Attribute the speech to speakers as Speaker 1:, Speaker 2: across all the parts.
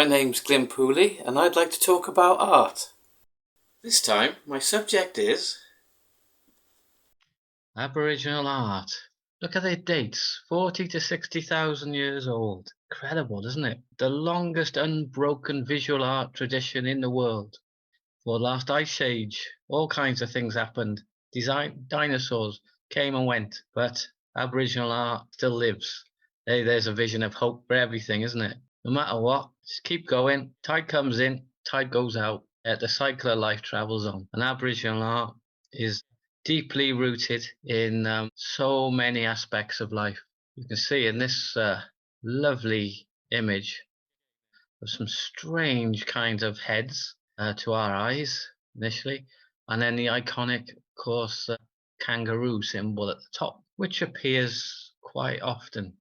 Speaker 1: My name's Glyn Pooley and I'd like to talk about art. This time my subject is
Speaker 2: Aboriginal art. Look at their dates, 40 to 60,000 years old. Incredible, isn't it? The longest unbroken visual art tradition in the world. For the last ice age, all kinds of things happened. Dinosaurs came and went, but Aboriginal art still lives. Hey, there's a vision of hope for everything, isn't it? No matter what, just keep going. Tide comes in, tide goes out. The cycle of life travels on. And Aboriginal art is deeply rooted in so many aspects of life. You can see in this lovely image of some strange kinds of heads to our eyes initially, and then the iconic, of course, kangaroo symbol at the top, which appears quite often,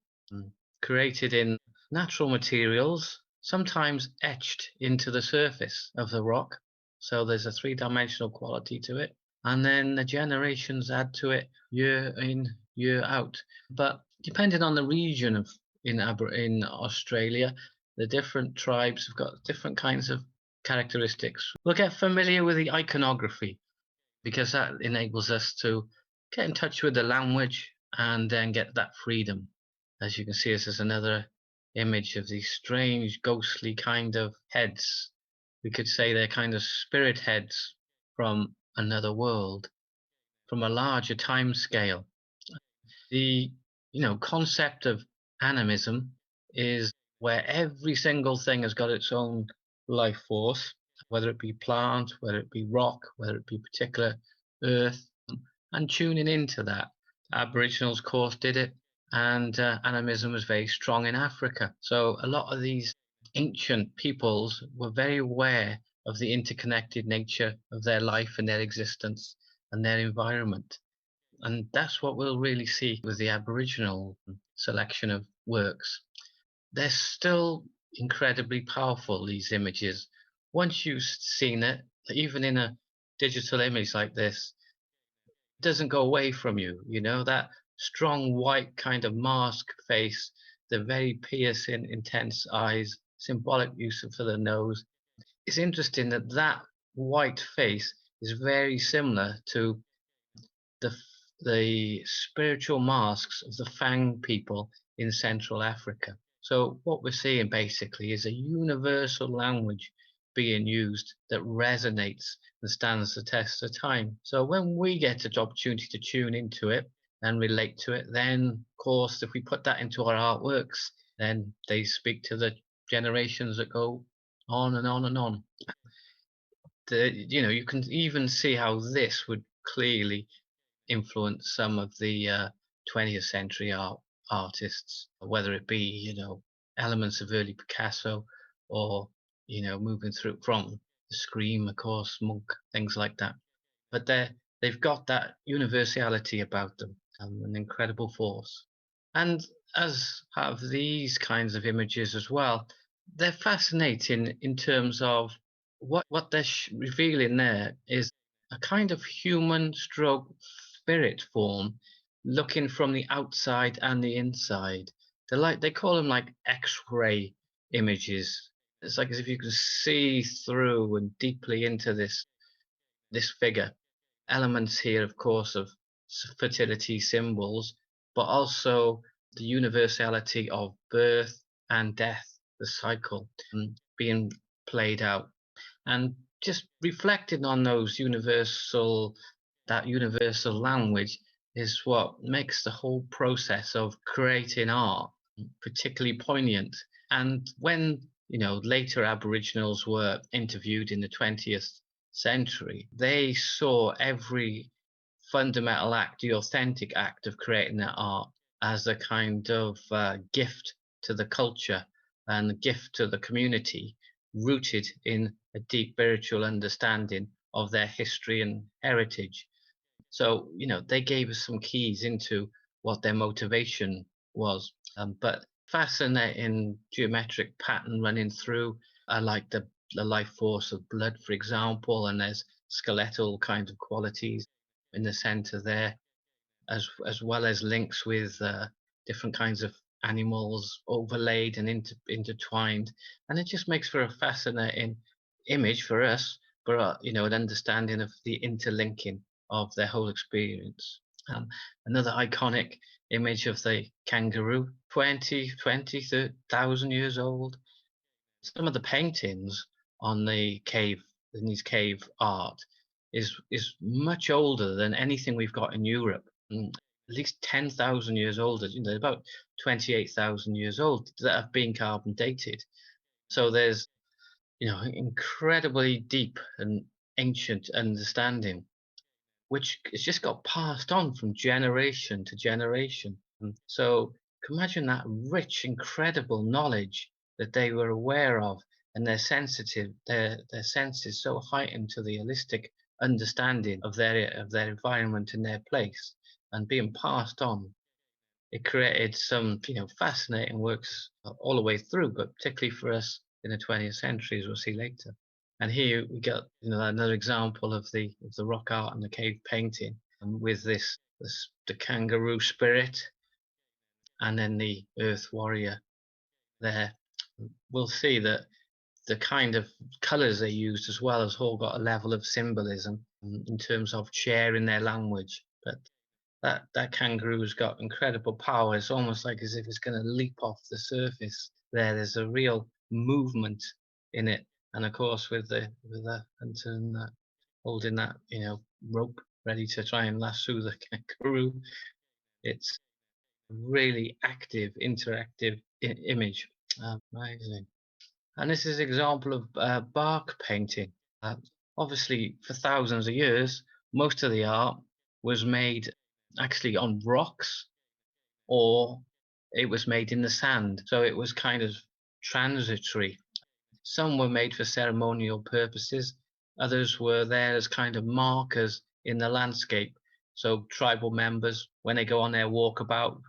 Speaker 2: created in natural materials, sometimes etched into the surface of the rock. So there's a three-dimensional quality to it. And then the generations add to it year in, year out. But depending on the region in Australia, the different tribes have got different kinds of characteristics. We'll get familiar with the iconography because that enables us to get in touch with the language and then get that freedom. As you can see, this is another image of these strange, ghostly kind of heads. We could say they're kind of spirit heads from another world, from a larger time scale. The concept of animism is where every single thing has got its own life force, whether it be plant, whether it be rock, whether it be particular earth, and tuning into that. Aboriginals, of course, did it, and animism was very strong in Africa. So a lot of these ancient peoples were very aware of the interconnected nature of their life and their existence and their environment. And that's what we'll really see with the Aboriginal selection of works. They're still incredibly powerful, these images. Once you've seen it, even in a digital image like this, it doesn't go away from you. That strong white kind of mask face, the very piercing, intense eyes, symbolic use for the nose. It's interesting that white face is very similar to the spiritual masks of the Fang people in Central Africa. So what we're seeing basically is a universal language being used that resonates and stands the test of time. So when we get an opportunity to tune into it and relate to it, then of course if we put that into our artworks, then they speak to the generations that go on and on and on. You can even see how this would clearly influence some of the 20th century artists, whether it be, elements of early Picasso or, moving through from the Scream, of course, Monk, things like that. But they've got that universality about them, an incredible force. And as have these kinds of images as well, they're fascinating in terms of what they're revealing there is a kind of human stroke spirit form looking from the outside and the inside. They call them like X-ray images. It's like as if you can see through and deeply into this figure. Elements here, of course, of fertility symbols, but also the universality of birth and death, the cycle being played out. And just reflecting on that universal language is what makes the whole process of creating art particularly poignant. And when, later Aboriginals were interviewed in the 20th century, they saw every fundamental act, the authentic act of creating that art, as a kind of gift to the culture and a gift to the community, rooted in a deep spiritual understanding of their history and heritage. So, they gave us some keys into what their motivation was. But fascinating geometric pattern running through, like the life force of blood, for example, and there's skeletal kind of qualities in the center there, as well as links with different kinds of animals overlaid and intertwined, and it just makes for a fascinating image for us, for an understanding of the interlinking of their whole experience. Um, Another iconic image of the kangaroo, 20,000 years old. Some of the paintings on the cave, in these cave art, is much older than anything we've got in Europe. At least 10,000 years older. About 28,000 years old that have been carbon dated. So there's incredibly deep and ancient understanding, which has just got passed on from generation to generation. So imagine that rich, incredible knowledge that they were aware of, and their senses so heightened to the holistic understanding of their environment and their place, and being passed on. It created some fascinating works all the way through, but particularly for us in the 20th century, as we'll see later. And here we got another example of the rock art and the cave painting, with this the kangaroo spirit, and then the earth warrior there. We'll see that the kind of colors they used as well has all got a level of symbolism in terms of sharing their language. But that kangaroo's got incredible power. It's almost like as if it's going to leap off the surface. There's a real movement in it, and of course with the hunter and that, holding that rope ready to try and lasso the kangaroo. It's a really active, interactive image. Amazing. And this is an example of bark painting. Uh, Obviously, for thousands of years, most of the art was made actually on rocks, or it was made in the sand. So it was kind of transitory. Some were made for ceremonial purposes, others were there as kind of markers in the landscape. So tribal members, when they go on their walkabout,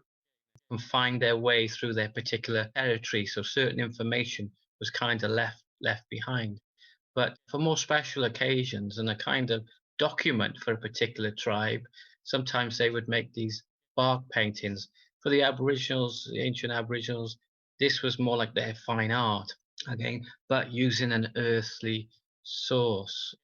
Speaker 2: can find their way through their particular territory. So certain information was kind of left behind. But for more special occasions and a kind of document for a particular tribe, sometimes they would make these bark paintings. For the Aboriginals, the ancient Aboriginals, this was more like their fine art, again, but using an earthly source.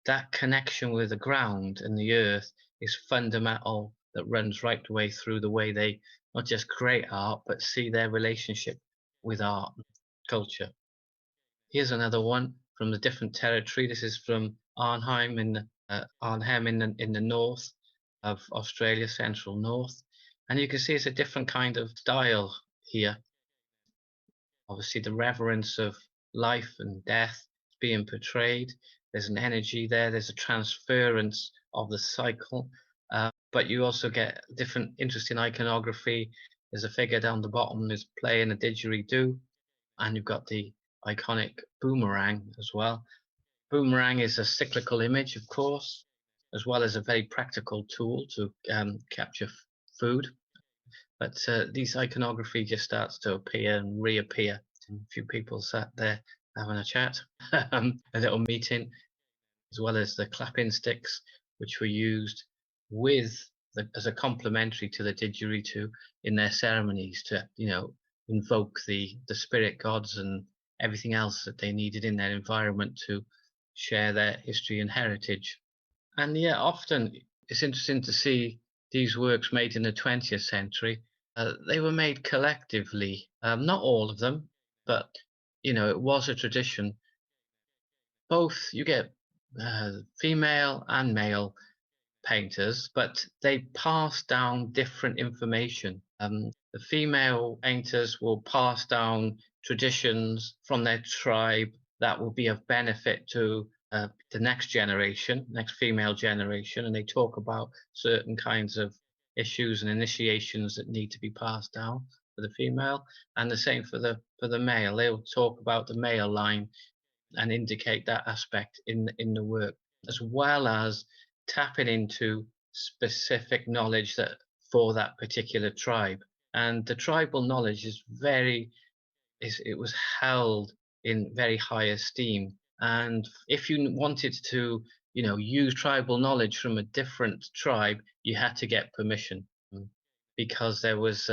Speaker 2: That connection with the ground and the earth is fundamental, that runs right the way through the way they not just create art, but see their relationship with art and culture. Here's another one from the different territory. This is from Arnhem in the north of Australia, central north. And you can see it's a different kind of style here. Obviously, the reverence of life and death is being portrayed. There's an energy there. There's a transference of the cycle. But you also get different interesting iconography. There's a figure down the bottom who's playing a didgeridoo, and you've got the iconic boomerang as well. Boomerang is a cyclical image, of course, as well as a very practical tool to capture food. But these iconography just starts to appear and reappear. A few people sat there having a chat, a little meeting, as well as the clapping sticks, which were used as a complementary to the didgeridoo in their ceremonies to, invoke the spirit gods and everything else that they needed in their environment to share their history and heritage. And yeah, often it's interesting to see these works made in the 20th century. They were made collectively, not all of them, but it was a tradition. Both you get female and male painters, but they pass down different information. The female painters will pass down traditions from their tribe that will be of benefit to the next generation, next female generation, and they talk about certain kinds of issues and initiations that need to be passed down for the female, and the same for the male. They'll talk about the male line and indicate that aspect in the work, as well as tapping into specific knowledge that for that particular tribe. And the tribal knowledge it was held in very high esteem. And if you wanted to, use tribal knowledge from a different tribe, you had to get permission, because there was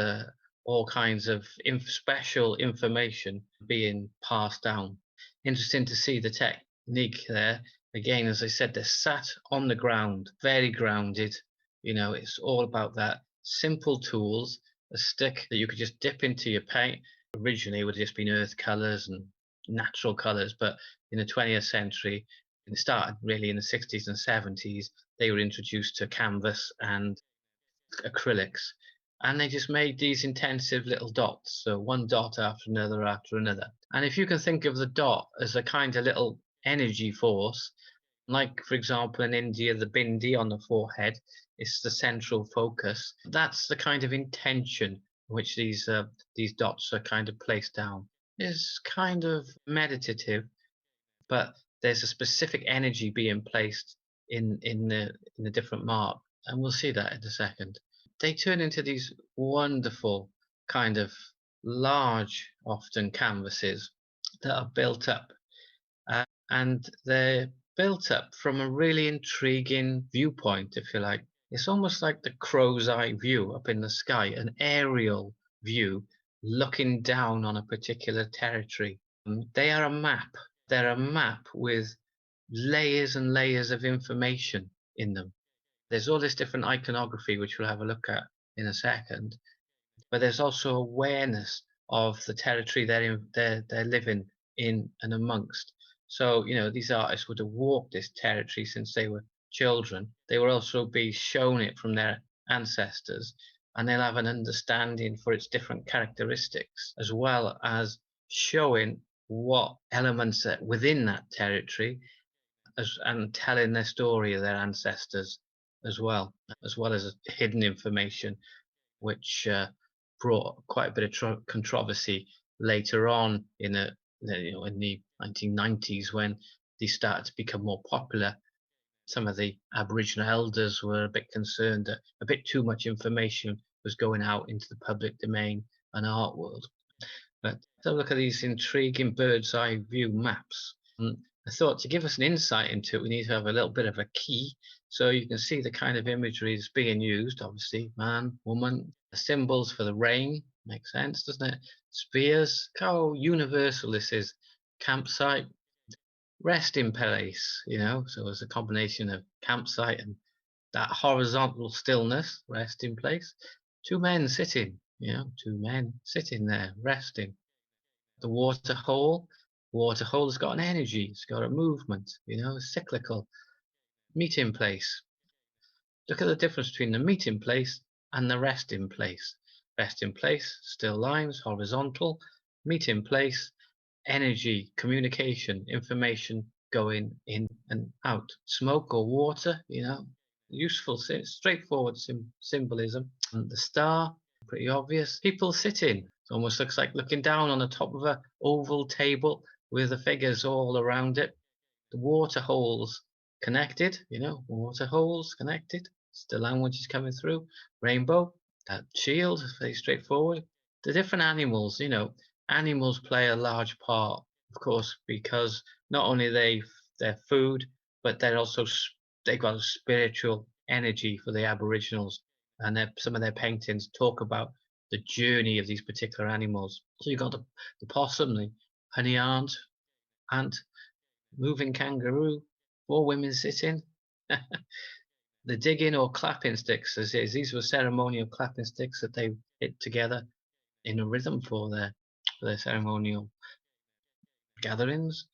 Speaker 2: all kinds of special information being passed down. Interesting to see the technique there. Again, as I said, they're sat on the ground, very grounded. It's all about that simple tools, a stick that you could just dip into your paint. Originally, it would have just been earth colors and natural colors, but in the 20th century, it started really in the 60s and 70s, they were introduced to canvas and acrylics, and they just made these intensive little dots, so one dot after another after another. And if you can think of the dot as a kind of little energy force, like for example in India, the bindi on the forehead is the central focus. That's the kind of intention in which these dots are kind of placed down. It's kind of meditative, but there's a specific energy being placed in the different mark, and we'll see that in a second. They turn into these wonderful kind of large, often canvases that are built up, and they're built up from a really intriguing viewpoint, if you like. It's almost like the crow's eye view up in the sky, an aerial view looking down on a particular territory. They are a map. They're a map with layers and layers of information in them. There's all this different iconography, which we'll have a look at in a second, but there's also awareness of the territory they're living in and amongst. So, these artists would have walked this territory since they were children. They will also be shown it from their ancestors, and they'll have an understanding for its different characteristics, as well as showing what elements are within that territory, and telling their story of their ancestors as well as hidden information, which brought quite a bit of controversy later on in the 1990s, when these started to become more popular. Some of the Aboriginal elders were a bit concerned that a bit too much information was going out into the public domain and art world. But let's have a look at these intriguing bird's eye view maps. I thought to give us an insight into it, we need to have a little bit of a key, so you can see the kind of imagery that's being used. Obviously, man, woman, the symbols for the rain. Makes sense, doesn't it? Spears. How universal this is. Campsite, resting place, so it's a combination of campsite and that horizontal stillness, resting place. Two men sitting, two men sitting there, resting. The water hole has got an energy, it's got a movement, cyclical. Meeting place. Look at the difference between the meeting place and the resting place. Resting place, still lines, horizontal. Meeting place, energy, communication, information going in and out. Smoke or water, useful, straightforward symbolism. And the star, pretty obvious. People sitting. It almost looks like looking down on the top of an oval table with the figures all around it. The water holes connected, water holes connected. The language is coming through. Rainbow, that shield, very straightforward. The different animals, animals play a large part, of course, because not only their food, but they've got a spiritual energy for the Aboriginals, and some of their paintings talk about the journey of these particular animals. So you've got the possum, the honey ant, moving kangaroo, 4 women sitting. The digging or clapping sticks, as is. These were ceremonial clapping sticks that they hit together in a rhythm for their ceremonial gatherings.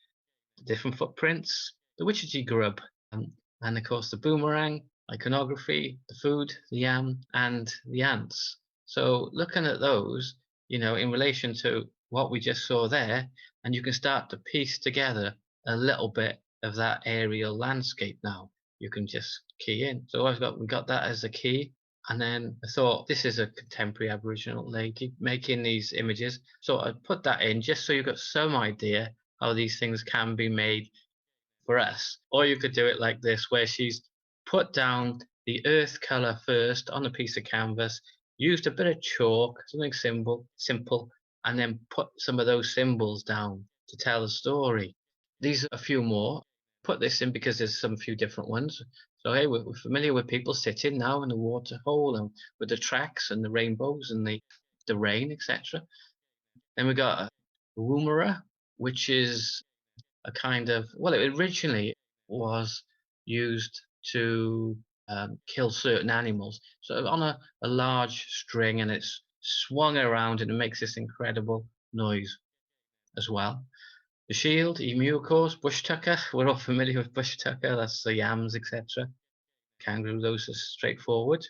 Speaker 2: The different footprints, the witchetty grub, and of course the boomerang, iconography, the food, the yam, and the ants. So looking at those, in relation to what we just saw there, and you can start to piece together a little bit of that aerial landscape now. You can just key in. So we got that as a key. And then I thought, this is a contemporary Aboriginal lady making these images. So I put that in just so you've got some idea how these things can be made for us. Or you could do it like this, where she's put down the earth colour first on a piece of canvas, used a bit of chalk, something simple, and then put some of those symbols down to tell the story. These are a few more. Put this in because there's some few different ones. So hey, we're familiar with people sitting now in the water hole and with the tracks and the rainbows and the the rain, etc. Then we got a woomera, which is a kind of, well, it originally was used to kill certain animals. So on a large string, and it's swung around and it makes this incredible noise as well. The shield, emu, of course, bush tucker. We're all familiar with bush tucker. That's the yams, etc. Kangaroo, those are straightforward.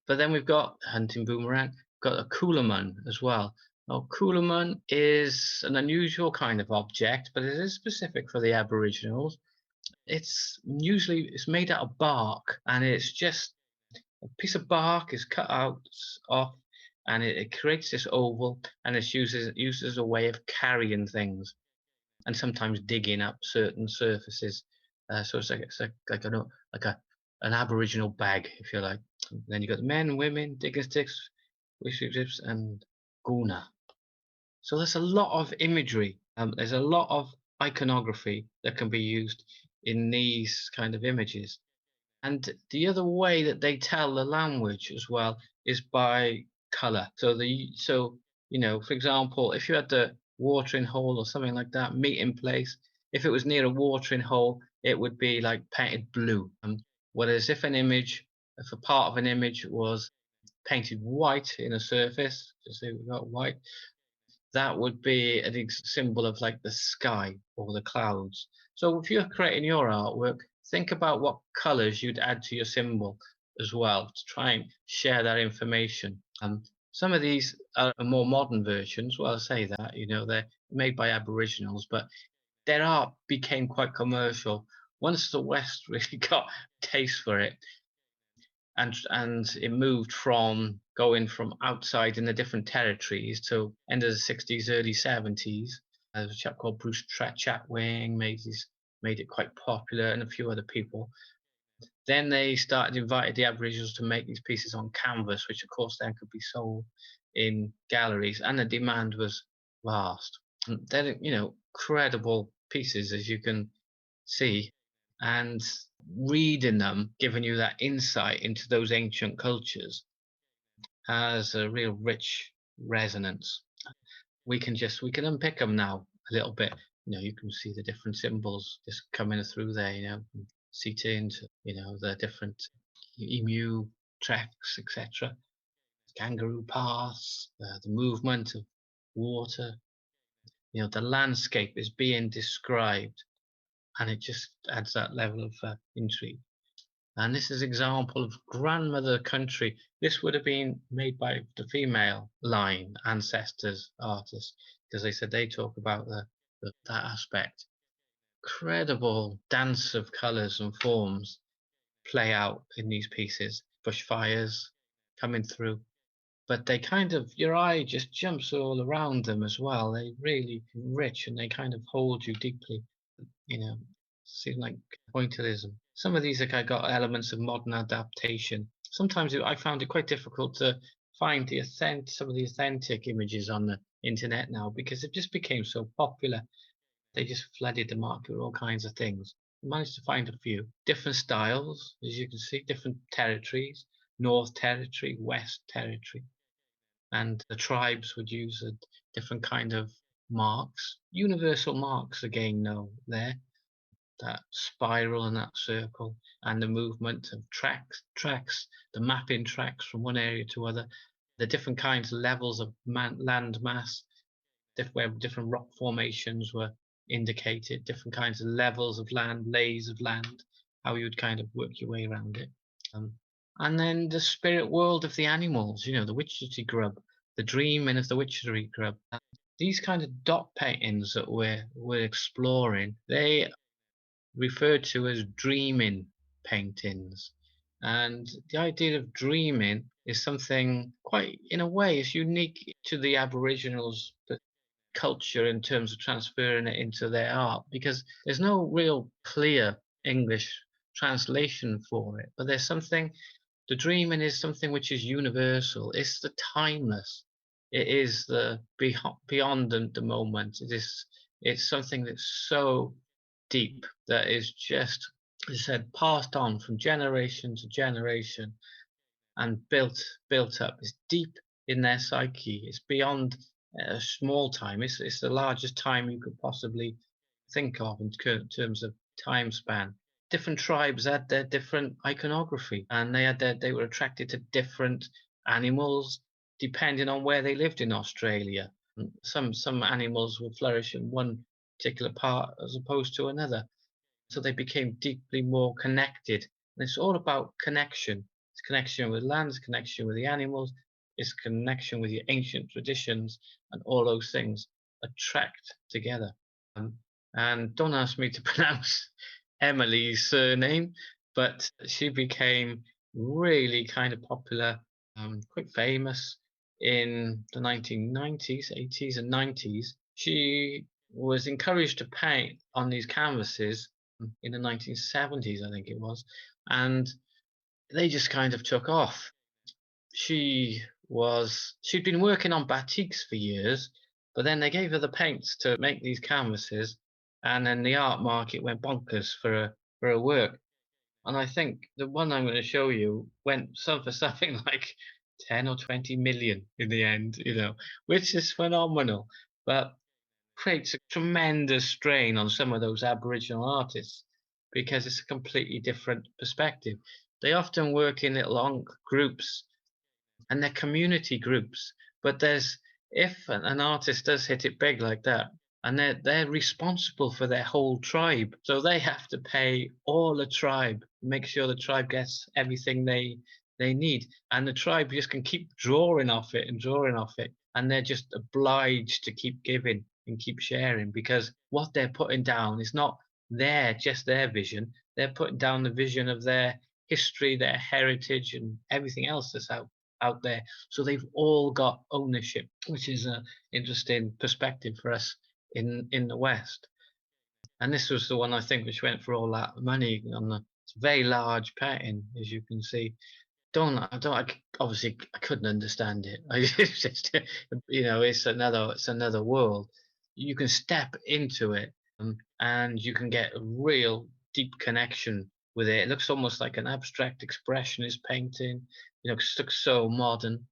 Speaker 2: But then we've got hunting boomerang, got a coolerman as well. Now, coolerman is an unusual kind of object, but it is specific for the Aboriginals. It's made out of bark, and it's just a piece of bark is cut out off, and it creates this oval, and it's used as a way of carrying things, and sometimes digging up certain surfaces. So it's like an Aboriginal bag, if you like. And then you've got the men, women, digger sticks, wishing tips, and guna. So there's a lot of imagery. There's a lot of iconography that can be used in these kind of images. And the other way that they tell the language as well is by color. For example, if you had the watering hole or something like that, meeting place, if it was near a watering hole, it would be like painted blue. Whereas if a part of an image was painted white in a surface, just say we got white, that would be a symbol of like the sky or the clouds. So if you're creating your artwork, think about what colors you'd add to your symbol as well to try and share that information. Some of these are more modern versions. Well, I say that, they're made by Aboriginals, but their art became quite commercial once the West really got a taste for it, and it moved from going from outside in the different territories to end of the 60s, early 70s. There's a chap called Bruce Chatwing made it quite popular, and a few other people. Then they started inviting the Aboriginals to make these pieces on canvas, which of course then could be sold in galleries, and the demand was vast. And they're, credible pieces, as you can see, and reading them, giving you that insight into those ancient cultures, has a real rich resonance. We can unpick them now a little bit. You can see the different symbols just coming through there. Seating to the different emu tracks, etc. Kangaroo paths, the movement of water. The landscape is being described, and it just adds that level of intrigue. And this is an example of grandmother country. This would have been made by the female line ancestors artists, because they said they talk about that aspect. Incredible dance of colours and forms play out in these pieces. Bushfires coming through, but they kind of, your eye just jumps all around them as well. They really rich, and they kind of hold you deeply. Seem like pointillism. Some of these have got elements of modern adaptation. Sometimes I found it quite difficult to find some of the authentic images on the internet now, because it just became so popular. They just flooded the market with all kinds of things. I managed to find a few different styles, as you can see, different territories: North Territory, West Territory, and the tribes would use a different kind of marks, universal marks again. No, there, that spiral and that circle, and the movement of tracks, the mapping tracks from one area to other, the different kinds of levels of land mass, where different rock formations were indicated, different kinds of levels of land, lays of land, how you would kind of work your way around it. And then the spirit world of the animals, the witchetty grub, the dreaming of the witchetty grub. These kind of dot paintings that we're exploring, they referred to as dreaming paintings. And the idea of dreaming is something quite, in a way, is unique to the Aboriginals culture in terms of transferring it into their art, because there's no real clear English translation for it. But the dreaming is something which is universal. It's the timeless. It is the beyond the moment. It's something that's so deep that is just, as I said, passed on from generation to generation and built up. It's deep, in their psyche. It's beyond a small time. It's the largest time you could possibly think of in terms of time span. Different tribes had their different iconography, and they were attracted to different animals depending on where they lived in Australia. Some animals would flourish in one particular part as opposed to another, so they became deeply more connected. And it's all about connection. It's connection with land, it's connection with the animals, it's connection with your ancient traditions, and all those things attract together. Um, and don't ask me to pronounce Emily's surname, but she became really kind of popular, quite famous in the 1990s, 80s, and 90s. She was encouraged to paint on these canvases in the 1970s, I think it was, and they just kind of took off. She'd been working on batiks for years, but then they gave her the paints to make these canvases, and then the art market went bonkers for her work. And I think the one I'm going to show you went for something like 10 or 20 million in the end, which is phenomenal, but creates a tremendous strain on some of those Aboriginal artists because it's a completely different perspective. They often work in little groups, and they're community groups. But if an artist does hit it big like that, and they're responsible for their whole tribe, so they have to pay all the tribe, make sure the tribe gets everything they need, and the tribe just can keep drawing off it and drawing off it, and they're just obliged to keep giving and keep sharing because what they're putting down is not just their vision. They're putting down the vision of their history, their heritage, and everything else that's out there. So they've all got ownership, which is an interesting perspective for us in the West. And this was the one I think which went for all that money on the it's very large painting, as you can see. Obviously I couldn't understand it. It's just, it's another world. You can step into it, and you can get a real deep connection with it. It looks almost like an abstract expressionist painting. It looks so modern,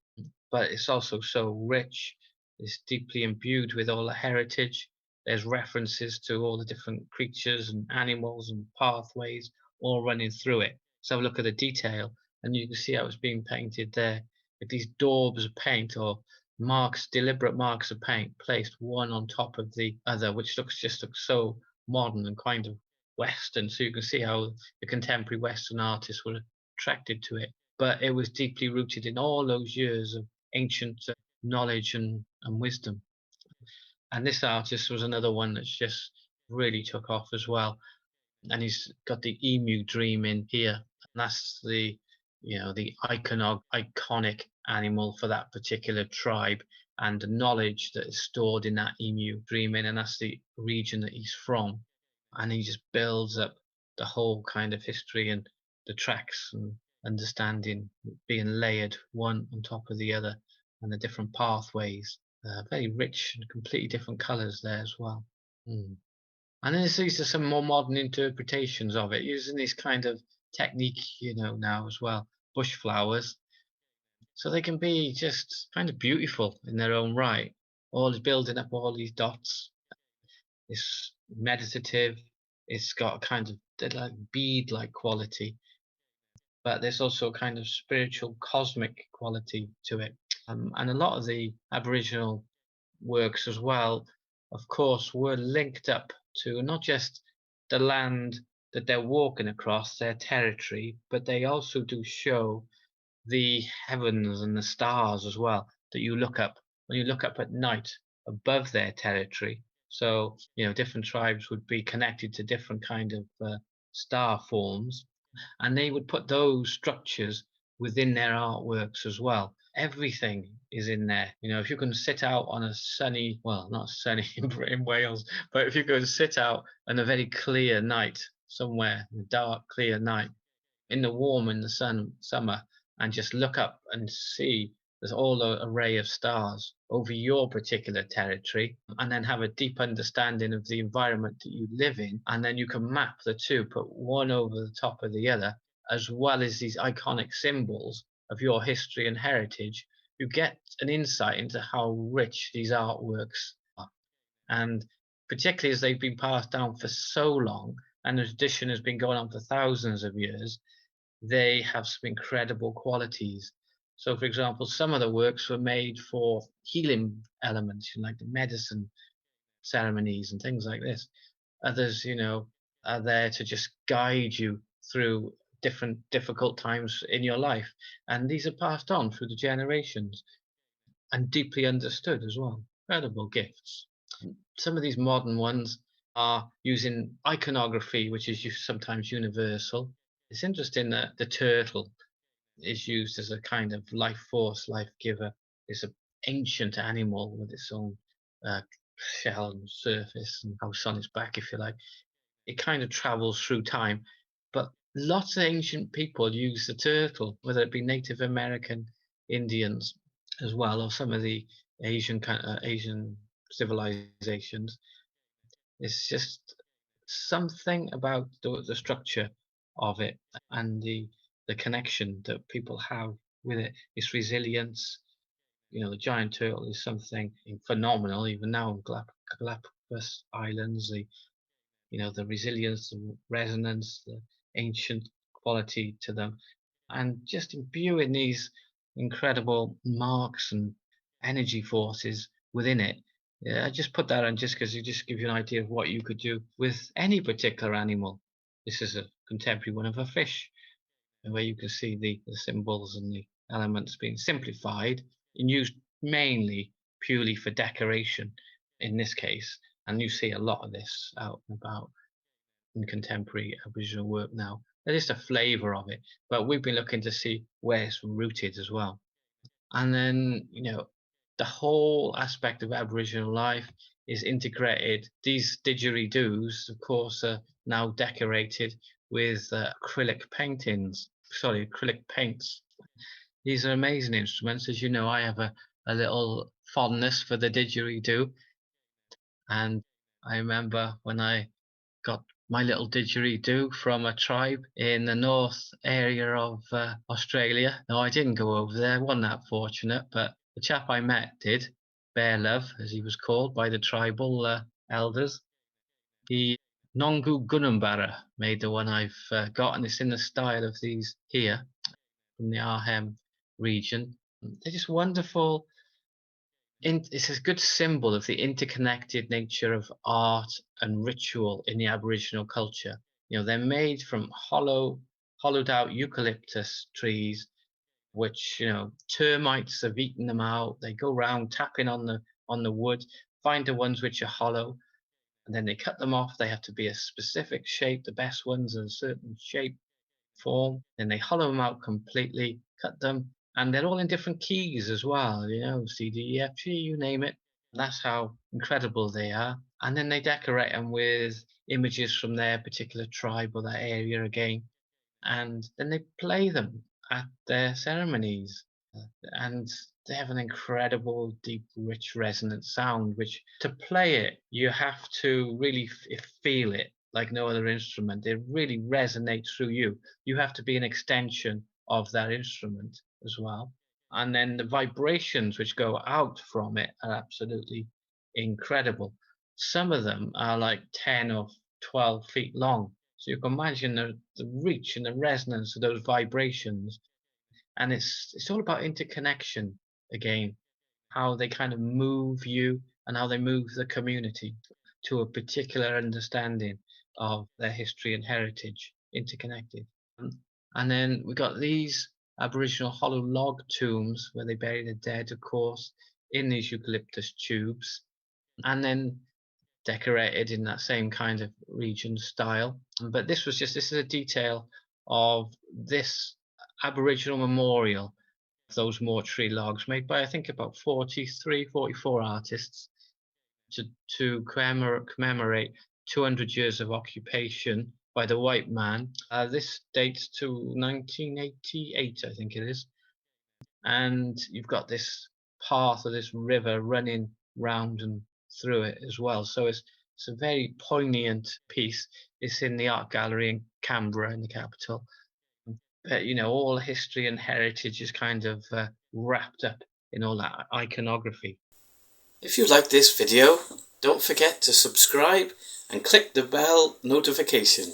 Speaker 2: but it's also so rich. It's deeply imbued with all the heritage. There's references to all the different creatures and animals and pathways all running through it. So have a look at the detail, and you can see how it's being painted there. Like these daubs of paint or deliberate marks of paint placed one on top of the other, which looks so modern and kind of Western. So you can see how the contemporary Western artists were attracted to it. But it was deeply rooted in all those years of ancient knowledge and wisdom. And this artist was another one that's just really took off as well. And he's got the emu dream in here. And that's the iconic animal for that particular tribe, and the knowledge that is stored in that emu dream in, and that's the region that he's from. And he just builds up the whole kind of history and the tracks and understanding being layered one on top of the other, and the different pathways. Very rich and completely different colours there as well. And then these are some more modern interpretations of it, using this kind of technique, now as well, bush flowers. So they can be just kind of beautiful in their own right, all building up all these dots. It's meditative. It's got a kind of like bead-like quality, but there's also a kind of spiritual, cosmic quality to it. And a lot of the Aboriginal works as well, of course, were linked up to not just the land that they're walking across, their territory, but they also do show the heavens and the stars as well that you look up when you look up at night above their territory. So, different tribes would be connected to different kind of star forms, and they would put those structures within their artworks as well. Everything is in there. If you can sit out on a sunny, well, not sunny in Wales, but if you can sit out on a very clear night somewhere, a dark, clear night, in the warm, in the summer, and just look up and see there's all an array of stars over your particular territory, and then have a deep understanding of the environment that you live in, and then you can map the two, put one over the top of the other, as well as these iconic symbols of your history and heritage, you get an insight into how rich these artworks are. And particularly as they've been passed down for so long and the tradition has been going on for thousands of years, they have some incredible qualities. So, for example, some of the works were made for healing elements, like the medicine ceremonies and things like this. Others, are there to just guide you through different difficult times in your life. And these are passed on through the generations and deeply understood as well. Incredible gifts. Some of these modern ones are using iconography, which is sometimes universal. It's interesting that the turtle is used as a kind of life force, life giver. It's an ancient animal with its own uh, shell and surface and house on its back, if you like. It kind of travels through time. But lots of ancient people use the turtle, whether it be Native American Indians as well, or some of the Asian civilizations. It's just something about the structure of it and the connection that people have with it. Its resilience. The giant turtle is something phenomenal. Even now in Galapagos Islands, the resilience, the resonance, the ancient quality to them, and just imbuing these incredible marks and energy forces within it. Yeah, I just put that on just because it just gives you an idea of what you could do with any particular animal. This is a contemporary one of a fish, where you can see the symbols and the elements being simplified and used mainly purely for decoration in this case. And you see a lot of this out and about in contemporary Aboriginal work now. There's just a flavour of it, but we've been looking to see where it's rooted as well. And then, the whole aspect of Aboriginal life is integrated. These didgeridoos, of course, are now decorated with acrylic paints. These are amazing instruments. As you know, I have a little fondness for the didgeridoo. And I remember when I got my little didgeridoo from a tribe in the north area of Australia. No, I didn't go over there, wasn't that fortunate, but the chap I met did, Bear Love, as he was called by the tribal elders. He Nongu Gunumbara made the one I've got, and it's in the style of these here from the Arnhem region. They're just wonderful. It's a good symbol of the interconnected nature of art and ritual in the Aboriginal culture. They're made from hollowed out eucalyptus trees, which termites have eaten them out. They go round tapping on the wood, find the ones which are hollow, and then they cut them off. They have to be a specific shape. The best ones are a certain shape, form. Then they hollow them out completely, cut them, and they're all in different keys as well. C, D, E, F, G, you name it. That's how incredible they are. And then they decorate them with images from their particular tribe or that area again, and then they play them at their ceremonies. And they have an incredible, deep, rich, resonant sound, which to play it, you have to really feel it like no other instrument. It really resonates through you. You have to be an extension of that instrument as well. And then the vibrations which go out from it are absolutely incredible. Some of them are like 10 or 12 feet long. So you can imagine the reach and the resonance of those vibrations. And it's all about interconnection again, how they kind of move you and how they move the community to a particular understanding of their history and heritage, interconnected. And then we got these Aboriginal hollow log tombs where they bury the dead, of course, in these eucalyptus tubes, and then decorated in that same kind of region style. But this is a detail of this Aboriginal memorial, those mortuary logs made by I think about 43, 44 artists to commemorate 200 years of occupation by the white man. This dates to 1988, I think it is. And you've got this path of this river running round and through it as well. So it's a very poignant piece. It's in the art gallery in Canberra, in the capital. But all history and heritage is kind of wrapped up in all that iconography.
Speaker 1: If you like this video, don't forget to subscribe and click the bell notification.